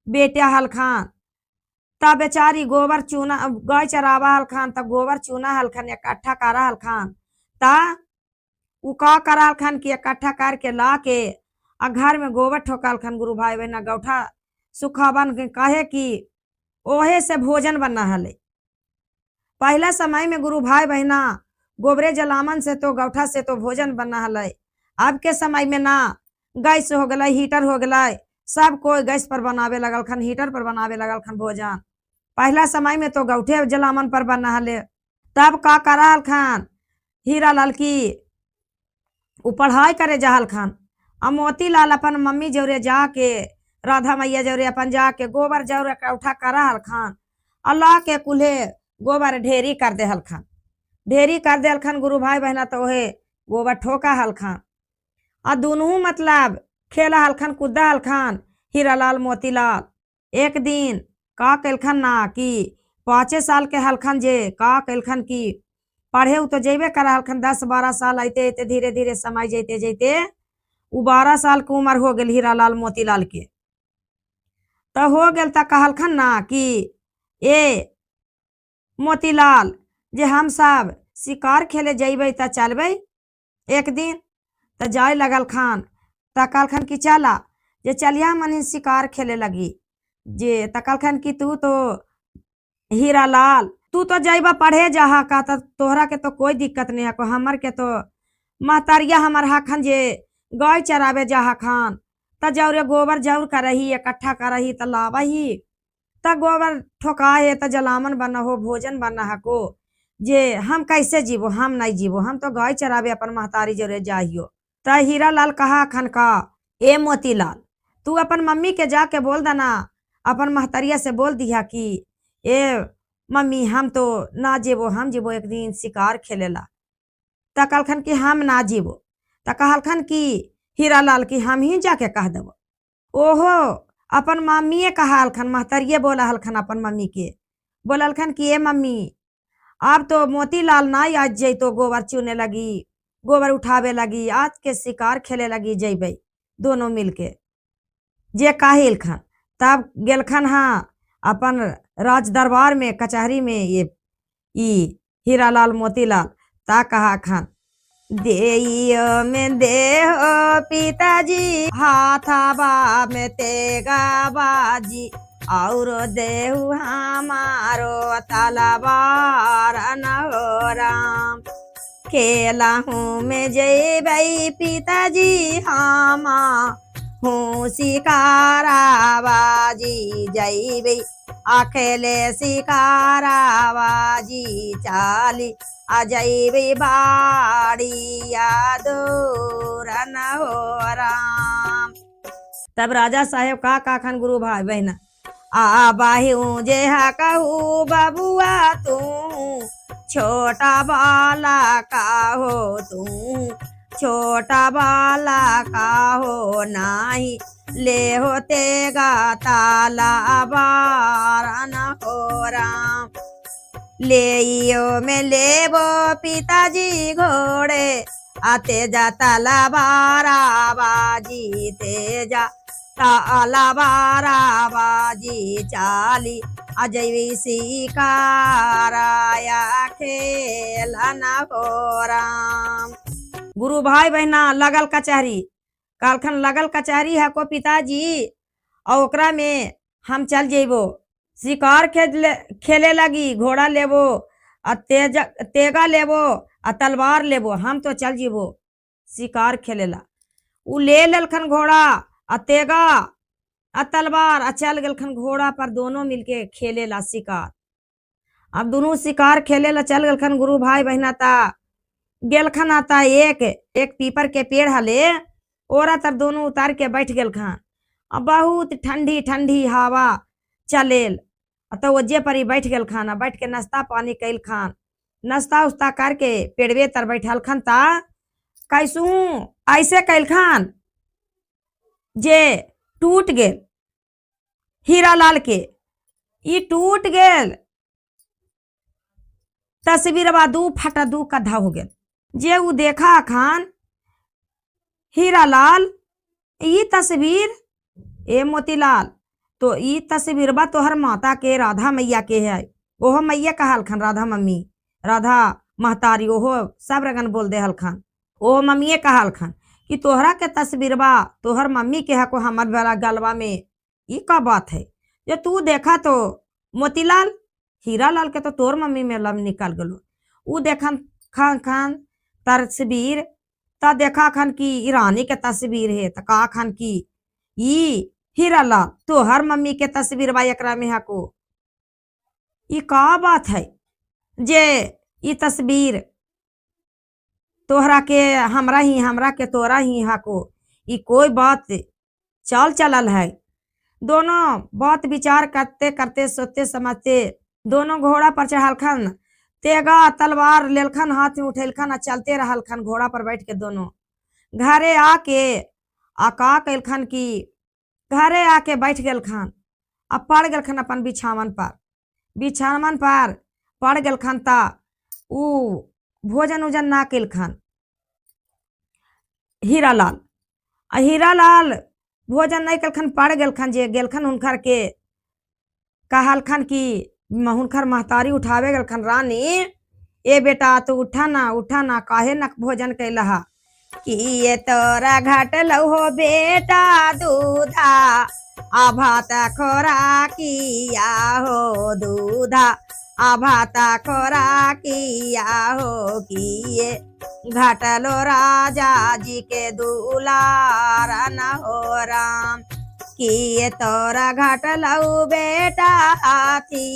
बेटा हलखन। तब बेचारी गोबर चूना गाय चरावा हलखन तब गोबर चूना हलखन इकट्ठा करा हलखन। ता उ का करा हलखन कि इकट्ठा करके ला के आ घर में गोबर ठोका हलखन। गुरु भाई बहना गौठा सुखावन के कहे कि ओहे से भोजन बना हले। पहला समय में गुरु भाई बहना गोबरे जलामन से तो गौठा से तो भोजन बना हले। अब के समय में ना गैस हो गए, हीटर हो गए, सब कोई गैस पर बनावे लगल खन, हीटर पर बनावे लगल खन भोजन। पहला समय में तो गौठे जलामन पर बना हले। तब का करा हलखन हीरा लाल की उ पढ़ाई करे जा हलखन। अब मोतीलाल अपन मम्मी जौरे जाके राधा मैया जौरे अपन जाके गोबर जौरे इकट्ठा करा हलखन। अल्लाह के कुल्हे गोबर ढेरी कर दे हलखन, ढेरी कर दे हलखन गुरु भाई बहना। तो ओहे गोबर ठोका हलखन आ दोनों मतलब खेला हलखन कूदा हलखन हीरा लाल मोतीलाल। एक दिन का कैलखन ना कि 5 साल के हलखन जे का कैलखन कि पढ़े तो जेबे करा हलखन। 10-12 साल आते आते धीरे धीरे समय जैते जैते उ 12 साल के उम्र हो गल हीरा लाल मोतीलाल के। तो हो गल त कहलखन ना कि ए मोतीलाल जे हम सब शिकार खेले जैबे त चलबे एक दिन। त जाए लगल खान त कहलखन कि चला जे चलिया मन शिकार खेले लगी जे। त कहलखन कि तू तो हीरा लाल तू तो जाइबा पढ़े जहा का त तोहरा के तो कोई दिक्कत नहीं है। हमर के तो महतरिया हमर हाखन जे गाय चरावे जहा खान त जौरे गोबर जौर करही इकट्ठा करही त लावही त गोबर ठोकाए त जलामन बना हो भोजन बना हको। जे हम कैसे जीवो, हम नहीं जीवो, हम तो गाय चरावे अपन महतारी जौरे जाहियो। त हीरा लाल कहा खन का ए मोतीलाल तू अपन मम्मी के जाके बोल देना, अपन महतरिया से बोल दिया कि ए मम्मी हम तो ना जेबो, हम जेबो एक दिन शिकार खेलेला। त कहलखन कि हम ना जीबो। त कहलखन कि हीरा लाल की हम ही जाके कह देबो। ओहो अपन मम्मीए कहा हलखन, महतरिये बोला हलखन अपन मम्मी के बोललखन कि ए मम्मी अब तो मोतीलाल ना आज जैतो गोबर चुने लगी, गोबर उठावे लगी, आज के शिकार खेले लगी जैबे दोनों मिलके जे काहिलखन। तब गेलखन हाँ अपन राज दरबार में कचहरी में ये हीरा लाल मोतीलाल। ता कहा खान देइयो में देहो पिताजी हाथाबा में तेगा बाजी और देहु हमारो तलवार न हो राम। खेला हूँ मैं जय भाई पिताजी हामा हूँ शिकाराबाजी जय भाई अकेले शिकाराबाजी चाली अजय भाई बाड़िया दूर न हो राम। तब राजा साहेब का खन गुरु भाई बहना आ बाहू जे हा कहू बबुआ तू छोटा बाला का हो, तू छोटा बाला का हो नाही ले होते गा ताला बार न हो राम। ले में लेबो पिताजी घोड़े आते जा ताला बारा बाजी तेजा ताला बारा बाजी चाली अजयवी शिकाराया खेलना हो राम। गुरु भाई बहना लगल कचहरी, कालखन लगल कचहरी है को पिताजी, और ओकरा में हम चल जेबो शिकार खेले लगी, घोड़ा लेबो आ तेगा लेबो आ तलवार लेबो, हम तो चल जेबो शिकार खेलेला। उ ले लेलखन घोड़ा आ तेगा आ तलवार आ चल गेलखन घोड़ा पर, दोनों मिलके खेलेला शिकार। अब दोनों शिकार खेलेला चल गेलखन गुरु भाई बहना ता गेलखन आता एक पीपर के पेड़ हले ओरा तर दोनों उतार के बैठ गेलखन। अब बहुत ठंडी ठंडी हवा चलेल तो वजे पर ही बैठ गेलखन, बैठ के नाश्ता पानी कैल खान, नाश्ता उस्ता करके पेड़वे तर बैठल खन ता कैसू ऐसे कैल खान जे टूट गेल हीरा लाल के, ई टूट गेल तस्वीरवा दू फटा दू कद्धा हो गेल। जे उ देखा खान हीरा लाल ई तस्वीर ए मोतीलाल तो ई तस्वीरवा तोहर माता के राधा मैया के है, ओहो मैया कहल खन राधा मम्मी, राधा महतारी ओहो सब रगन बोल दे हलखन, ओहो मम्मी कहल खन कि तोहरा के तस्वीरवा तोहर मम्मी के है को हमर वाला गलवा में ई का बात है। जो तू देखा तो मोतीलाल हीरा लाल के तो तोर मम्मी में लम निकल गलो। उ देखन खान खान तस्वीर ता देखा खन की ईरानी के तस्वीर है, त का खन की ई हीरा लाल तोहर मम्मी के तस्वीर बा एकरा में हको, ई का बात है जे ई तस्वीर तोहरा के हमरा के तोरा ही हको, ई कोई बात चाल चलल है। दोनों बात विचार करते करते सोचते समझते दोनों घोड़ा पर चढ़लखन, तेगा तलवार लेलखन हाथ में उठेलखन आ चलते रहलखन घोड़ा पर बैठ के। दोनों घरे आके का कैलखन की घरे आके बैठ गेलखन, अब पड़ गेलखन अपन बिछावन पर पड़ गेलखन ता उ भोजन उजन ना कैलखन हीरा लाल भोजन नहीं कैलखन, पड़ गेलखन। जे गेलखन हुनकर के कहलखन कि हुनकर महतारी उठावे गेलखन, रानी ए बेटा तू उठा ना काहे न भोजन कैलहा कि ये तोरा घटल हो बेटा दूधा आभात खोराकिया हो, दूधा आभात खोराकिया हो कि ये घटलो राजा जी के दुलार न हो राम, कि ये तोरा घटलऊ बेटा हाथी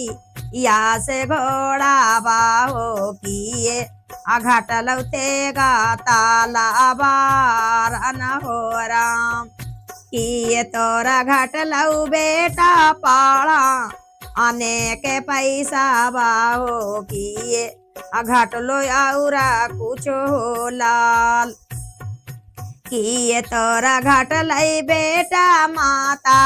या से घोड़ा बाहो, कि ये घटलऊ तेगा तालाबार न हो राम, कि ये तोरा घटलऊ बेटा पाड़ा आने के पैसा बाहो, कि ये घटलो औरा कुछ हो लाल, कि ये तोरा घटल बेटा माता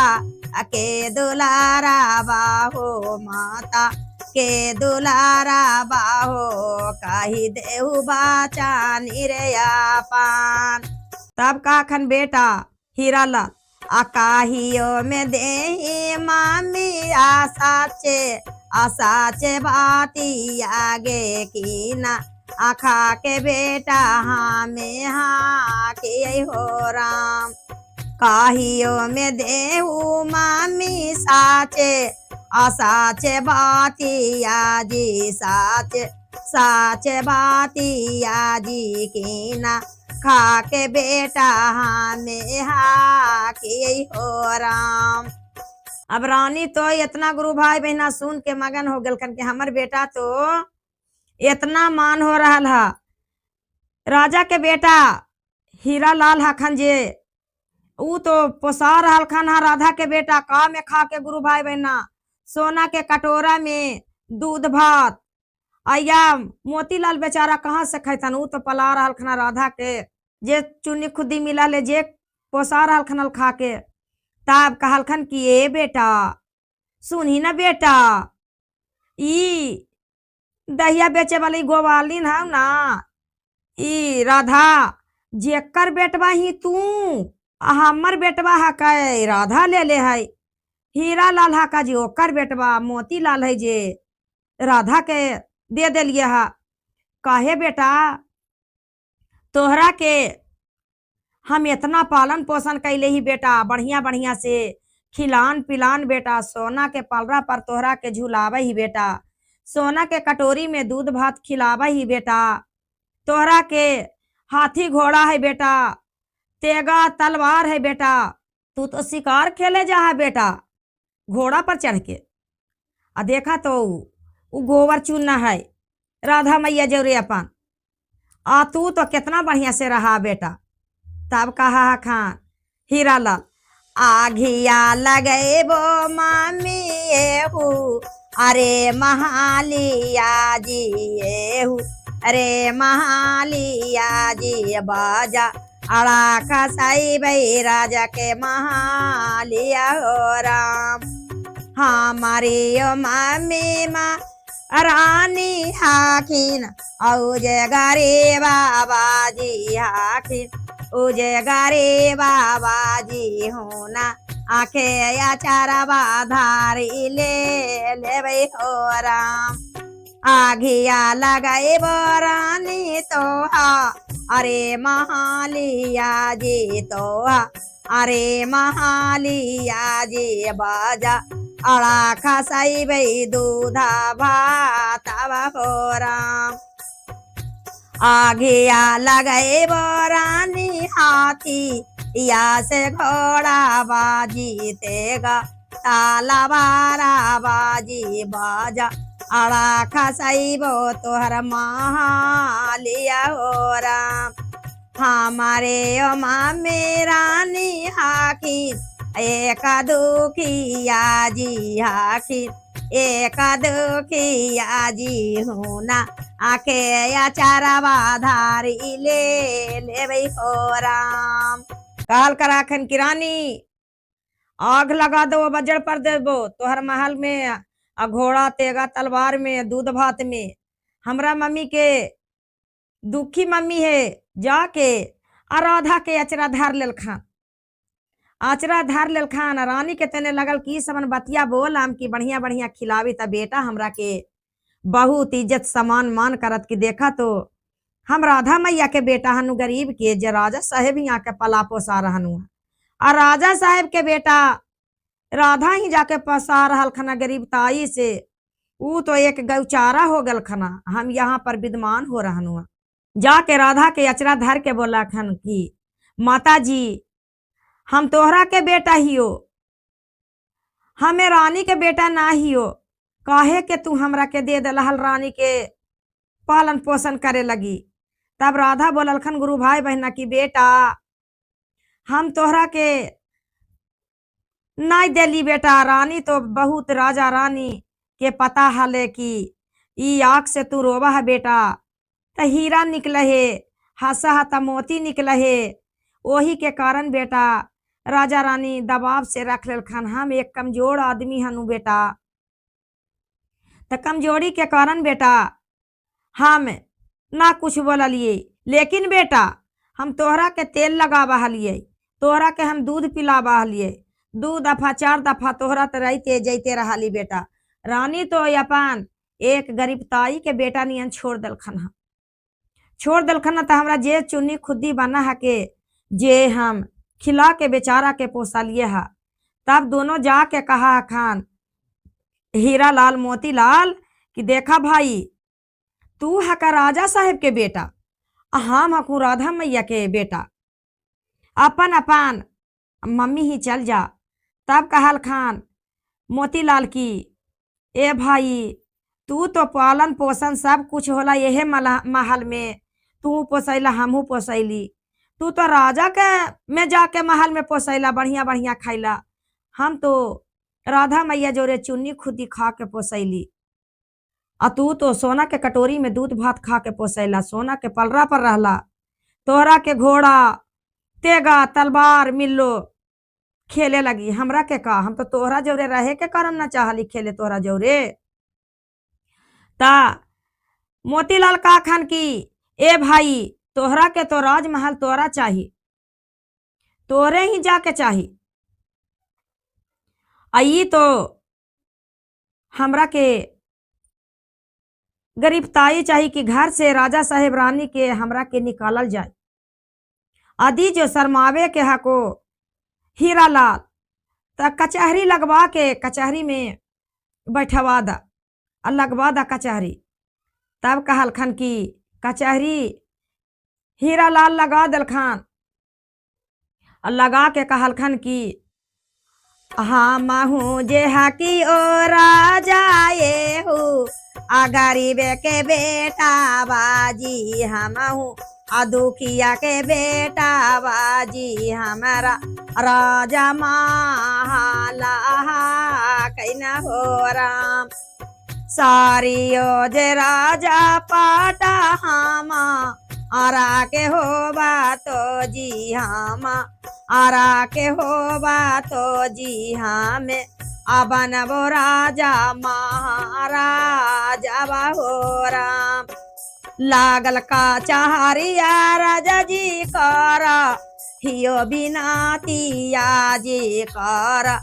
के दुलारा बाहो, माता के दुलारा बाहो कही देहु बाचा निरया पान। तब का खन बेटा हीरा लाल आकाहियो में देही मामी आसाचे बाती आगे की ना आखा के बेटा हमें हाँ के हो राम, काहियो में देहू मामी साचे बाती आजी साचे बाती आजी की ना खा के बेटा हमें हाँ के हो राम। अब रानी तो इतना गुरु भाई बहना सुन के मगन हो गलखन के हमर बेटा तो इतना मान हो रहा है। राजा के बेटा हीरा लाल हखन जे ऊ तो पोसा रहल खन हा राधा के बेटा का में खा के गुरु भाई बहना सोना के कटोरा में दूध भात आया मोतीलाल बेचारा कहाँ से खैतन, ऊ तो पला रहल खन राधा के जे चुन्नी खुदी मिला ले जे पोसा रहल खनल खा के। तब कहल खन कि ए बेटा सुनी ना बेटा, ई दहिया बेचे वाली गोवालिन है ना, ई राधा जेकर बेटवा ही तू हमर बेटवा है कै राधा ले है, हीरा लाल हा का जी ओकर बेटवा मोती लाल है जे राधा के दे दिलिए हा। काहे बेटा तोहरा के हम इतना पालन पोषण कैले ही बेटा, बढ़िया बढ़िया से खिलान पिलान बेटा, सोना के पलरा पर तोहरा के झुलावे ही बेटा, सोना के कटोरी में दूध भात खिलावे ही बेटा, तोहरा के हाथी घोड़ा है बेटा, तेगा तलवार है बेटा, तू तो शिकार खेले जा है बेटा घोड़ा पर चढ़ के। आ देखा तो उ गोबर चूना है राधा मैया जौरे अपन। आ तू तो कितना बढ़िया से रहा बेटा। तब कहा खान हीरा लाल आघिया लगे बो मामी एहू अरे महालिया जी एहू अरे महालिया जी बाजा अड़ा खसाई बई राजा के महालिया हो राम। हमारी ओ मामी माँ रानी हाकिन औजे गरे बाबा जी हाकिन उजे गरे बाबा जी होना आखे अचारवा धारी ले भाई हो राम। आघिया लगाए बरानी तोहा अरे महालिया जी तोहा अरे महालिया जी बाजा अड़ा खसाई बई दूधा भात हो राम। आघिया लगाए बरानी हाथी या से घोड़ा बाजी तेगा ताला बारा बाजी बाजा अड़ा खसाई बो तोहर महालिया हो राम। हमारे ओ मामे रानी हाकिन एक दुखिया जी हाकिन एक दुखिया जी होना आखे अचारवा धारी ले भाई हो राम। काल कराखन की रानी आग लगा दो बजड़ पर देबो तोहर महल में घोड़ा तेगा तलवार में दूध भात में। हमरा मम्मी के दुखी मम्मी है जाके राधा के अचरा धार लेल खान आचरा धार लेल खान। रानी के तेने लगल की समन बतिया बोल हम की बढ़िया बढ़िया खिलावी त बेटा हमरा के बहुत इज्जत सम्मान मान करत की देखा तो हम राधा मैया के बेटा हनु गरीब के जे राजा साहेब यहाँ के पला पोसा रहनु और राजा साहेब के बेटा राधा ही जाके पसा रहल खना गरीब ताई से ऊ तो एक गौचारा हो गल खना हम यहाँ पर विद्यमान हो रहनु। जाके राधा के अचरा धर के बोला खन की माता जी हम तोहरा के बेटा हियो हमें रानी के बेटा ना हियो काहे के तू हमरा के दे दलहल रानी के पालन पोषण करे लगी। तब राधा बोललखन गुरु भाई बहना की बेटा हम तोहरा के नहीं देली बेटा, रानी तो बहुत राजा रानी के पता हले कि ई आँख से तू रोवा है बेटा त हीरा निकले है हंसा है त मोती निकले है वही के कारण बेटा राजा रानी दबाव से रख लेलखन। हम एक कमजोर आदमी हनु बेटा त कमजोरी के कारण बेटा हम ना कुछ बोलिए, लेकिन बेटा हम तोहरा के तेल लगा बहलिए तोहरा के हम दूध पिला बहलिए 2 दफा 4 दफा तोहरा तो रहते जैते रहली बेटा। रानी तो अपन एक गरीब ताई के बेटा नियन छोड़ दलखन त हमरा जे चुन्नी खुदी बना है के जे हम खिला के बेचारा के पोसा लिए है। तब दोनों जाके कहा खान हीरा लाल मोती लाल कि देखा भाई तू है का राजा साहेब के बेटा हम हकू राधा मैया के बेटा अपन अपन मम्मी ही चल जा। तब कहल खान मोतीलाल की ए भाई तू तो पालन पोषण सब कुछ होला यहे महल में तू पोसैला हमहू पोसैली, तू तो राजा के में जाके महल में पोसैला बढ़िया बढ़िया खैला, हम तो राधा मैया जोरे चुन्नी खुदी खा के पोसैली आ तू तो सोना के कटोरी में दूध भात खा के पोसैला सोना के पलरा पर रहला। तोहरा के घोड़ा तेगा तलवार मिल्लो खेले लगी हमरा के का हम तो तोहरा जोरे रहे के कारण ना चाहली खेले तोहरा जोरे। ता मोतीलाल का खान की ए भाई तोहरा के तो राजमहल तोहरा चाहिए तोरे ही जाके चाहिए आई तो हमरा के गिरफ्तारी चाहिए कि घर से राजा साहेब रानी के हमरा के निकालल जाए। आदि जो शर्मावे के हको हीरा लाल त कचहरी लगवा के कचहरी में बैठवा दा और लगवा दा कचहरी। तब कहलखन कि कचहरी हीरा लाल लगा दलखन और लगा के कहलखन कि हाँ महू जे हकी ओ राजा ये हूँ आ गरीब के बेटा बाजी हम हूँ आ दुखिया के बेटा बाजी हमारा राजा माला कैना हो राम सारियो जे राजा पाटा हामा आरा के हो बातो जी हामा आरा के हो बातो जी हमें अबन वो राजा महाराजा हो राम लागल का चारिया राजा जी करा हियो बिनातिया जी करा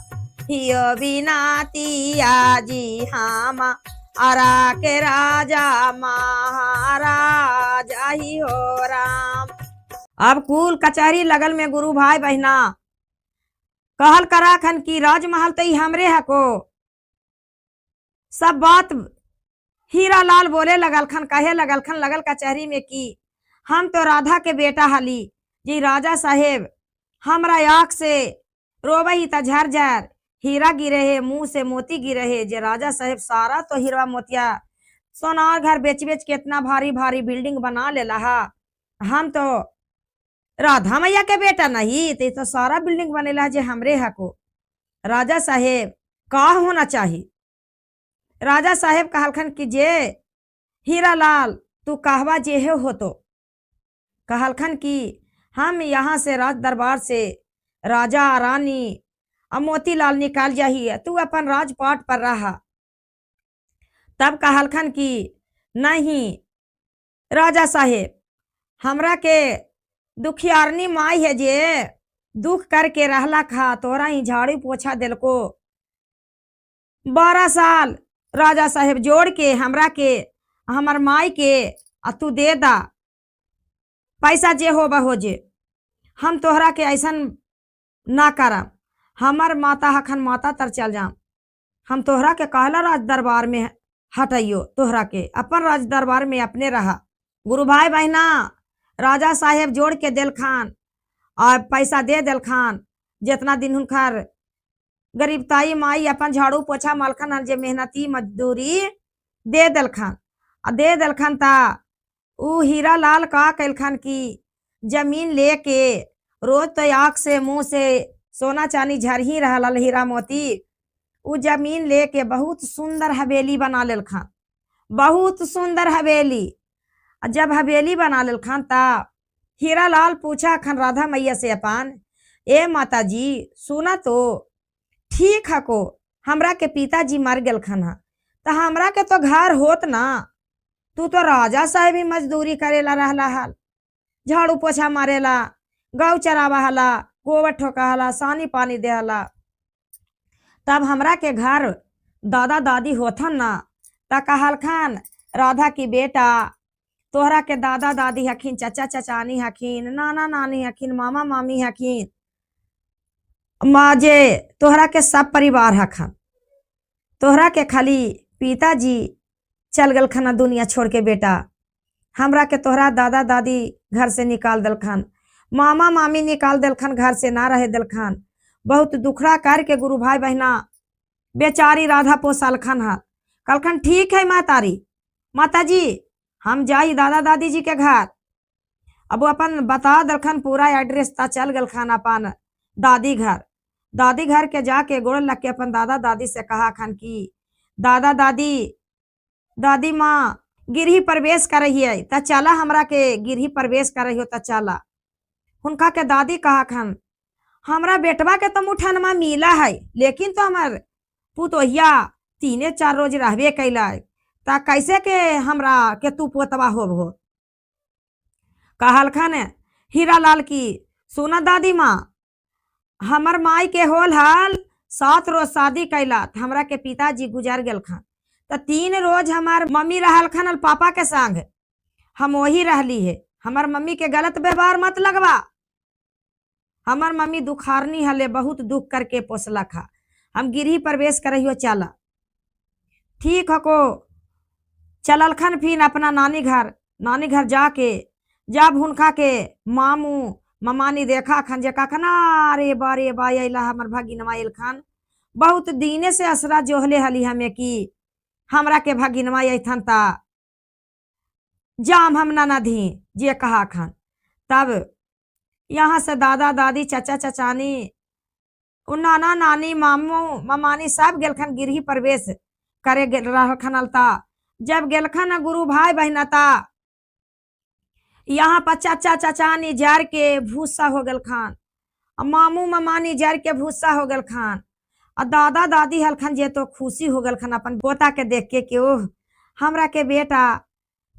हियो बिनातिया जी हामा आरा के राजा महाराजा ही हो राम। अब कुल कचहरी लगल में गुरु भाई बहना कहल करा खन की राजमहल तो हमरे हको। सब बात हीरा लाल बोले लगल खन कहे लगल खन लगल कचहरी में की हम तो राधा के बेटा हली जी राजा साहेब हमरा आँख से रोबही त झरझर हीरा गिरे है मुंह से मोती गिरे है जे राजा साहेब सारा तो हीरा मोतिया सोनार घर बेच बेच के इतना भारी भारी बिल्डिंग बना ले लहा। हम तो राधा मैया के बेटा नहीं तो सारा बिल्डिंग बनेला जे हमरे हको। राजा साहेब का होना चाहिए। राजा साहेब कहलखन कि जे हीरा लाल तू कहवा जे हो तो कहलखन कि हम यहाँ से राज दरबार से राजा रानी और मोतीलाल निकाल जाइए तू अपन राजपाट पर रहा। तब कहलखन कि नहीं राजा साहेब हमरा के दुखियारनी माई है जे दुख करके रहला खा तोरा ही झाड़ू पोछा दिल को 12 साल राजा साहेब जोड़ के हमरा के हमर माई के तू दे दा पैसा जे हो बहो जे हम तोहरा के ऐसन ना करम। हमर माता हखन माता तर चल जाम हम तोहरा के कहला राज दरबार में हटाइयो तोहरा के अपन राज दरबार में अपने रहा। गुरु भाई बहना राजा साहेब जोड़ के दिल खान और पैसा दे दिल खान जितना दिन हुनकर गरीबताई माई अपन झाड़ू पोछा मालखन जे मेहनती मजदूरी दे दिल खान और दे दिल खान ता ऊ हीरा लाल का कैलखन की जमीन लेके रोज तो आँख से मुंह से सोना चांदी झर ही रहल हीरा मोती ऊ जमीन लेके बहुत सुंदर हवेली बना लेल खान बहुत सुंदर हवेली। जब हवेली बना लेल खान ता हीरा लाल पूछा खन राधा मैया से अपन ए माता जी सुना तो ठीक है को हमरा के पिताजी मर गल खन तो हमरा के तो घर होत ना तू तो राजा साहेब ही मजदूरी करेला रहला हल झाड़ू पोछा मारेला गौ चरावा हला गोबर ठोका हला सानी पानी दे हला तब हमरा के घर दादा दादी होथन ना ता कहल खान राधा की बेटा तोहरा के दादा दादी हखिन चाचा चचानी हखिन नाना नानी हखिन मामा मामी हखिन माजे तोहरा के सब परिवार हखन तोहरा के खाली पिताजी चल गल खना दुनिया छोड़ के बेटा हमरा के तोहरा दादा दादी घर से निकाल दल खान मामा मामी निकाल दल खान घर से ना रहे दल खान बहुत दुखड़ा करके गुरु भाई बहना बेचारी राधा पोसल खन है कलखन ठीक है माता जी हम जाई दादा दादी जी के घर। अब वो अपन बता दलखन पूरा एड्रेस ता चल गल खान अपन दादी घर के जाके गोड़ लग के अपन दादा दादी से कहा खन की दादा दादी माँ गिरही प्रवेश कर रही है त चला हमरा के गिरही प्रवेश कर रही हो त चला। उनका के दादी कहा खन हमरा बेटवा के तो मुठनमा मिला है लेकिन तो हमार पुतोहिया 3-4 रोज रहबे कैला ता कैसे के हमरा के तू पोतवा हो कहल खन हीरा लाल की सुना दादी माँ हमर माई के होल हाल 7 रोज शादी कैला तो हमरा के पिताजी गुजर गेल खन। तो 3 रोज हमार मम्मी रहल खन और पापा के संग हम वही रहली है। हमार मम्मी के गलत व्यवहार मत लगवा। हमार मम्मी दुखारनी हले, बहुत दुख करके पोसला खा। हम गृह प्रवेश करहियो चला, ठीक हको चलल खन। फिर अपना नानी घर जाके जब हुनका के मामू ममानी देखा खन जे कखना अरे बारे बाई अला हमर भगिनवा आइल खन। बहुत दीने से असरा जोहले हली हमें कि हमरा के भगिनवा अथन ता जाम हम ना धी जे कहा खन। तब यहाँ से दादा दादी चाचा चचानी नाना नानी मामू ममानी सब गेलखन गृह प्रवेश करे रहलखन अलता। जब गेलखन गुरु भाई बहना ता यहाँ पर चाचा चचानी जर के भूसा हो गल खान, मामू ममानी जर के भूसा हो गल खान। और दादा दादी हलखन जे तो खुशी हो गल खन अपन पोता के देख के कि ओह हमरा के बेटा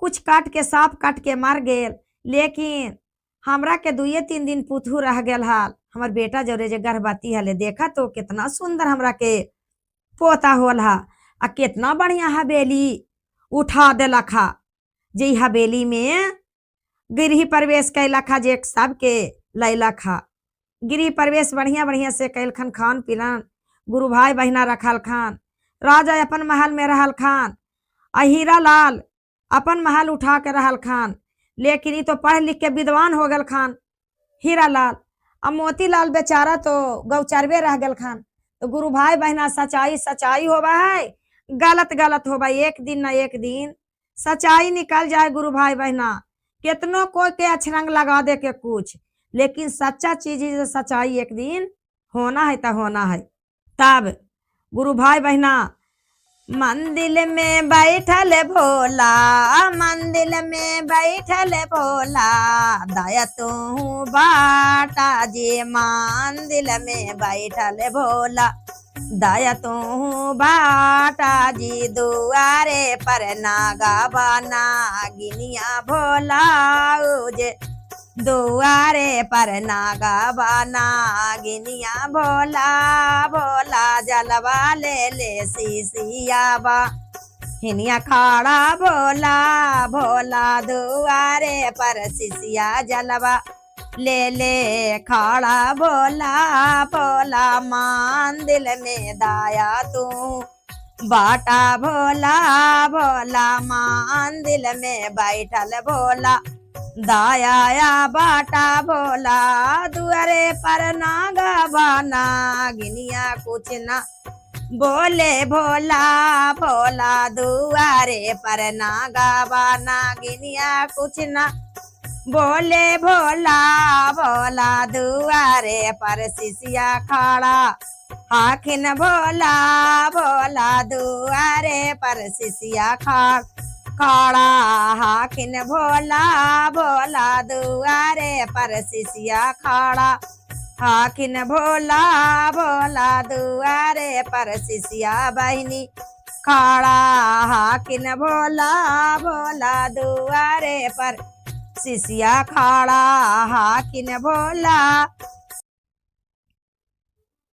कुछ काट के सांप काट के मार गेल, लेकिन हमरा के 2-3 दिन पुथू रह गल हाल। हमार बेटा जोरे जे गर्भवती हले देखा तो कितना सुंदर हमरा के पोता होल हा। आ कितना बढ़िया हवेली उठा देला खा। जे हवेली में गृह प्रवेश कैला खा, जे सबके लैला खा। गृह प्रवेश बढ़िया बढ़िया से कैल खन, खान पीलन गुरु भाई बहना रखल खान। राजा अपन महल में रहल खान, हीरा लाल अपन महल उठा के रहल खान। लेकिन ये तो पढ़ लिख के विद्वान हो गल खान हीरा लाल। अब मोतीलाल बेचारा तो गौचरबे रह गल खान। तो गुरु भाई बहना सच्चाई सच्चाई होवा है, गलत गलत होवा। एक दिन न एक दिन सच्चाई निकल जाए गुरु भाई बहना। कितनों कोई के अछरंग लगा दे के कुछ, लेकिन सच्चा चीज सच्चाई एक दिन होना है तो होना है। तब गुरु भाई बहना मंदिर में बैठल भोला, मंदिर में बैठल भोला, दया तू बाटा जी मंदिर में बैठल भोला, दया तू बाटा जी दुआरे पर नागा बना गिनिया भोला जे दुआरे पर नागा बना गिनिया भोला, भोला जलवा ले सीसिया बा हिनिया खाड़ा भोला, भोला दुआरे पर सीसिया जलवा ले खाड़ा भोला, भोला मंदिर में दाया तू बाटा भोला, भोला मंदिर में बैठल भोला, दाया बाटा भोला, दुआरे पर नागा बना गिनिया कुछ ना बोले भोला, भोला दुआरे पर नागा बना गिनिया कुछ ना बोले भोला, भोला दुआरे पर शिशिया खाड़ा हाकिन भोला, भोला दुआरे पर शिशिया खाड़ा हाकिन भोला, भोला दुआरे पर शिशिया खाड़ा हाकिन भोला, भोला दुआरे पर शिशिया बहनी खाड़ा हाकिन भोला, भोला दुआरे पर शिशिया खाड़ा हाकिन भोला।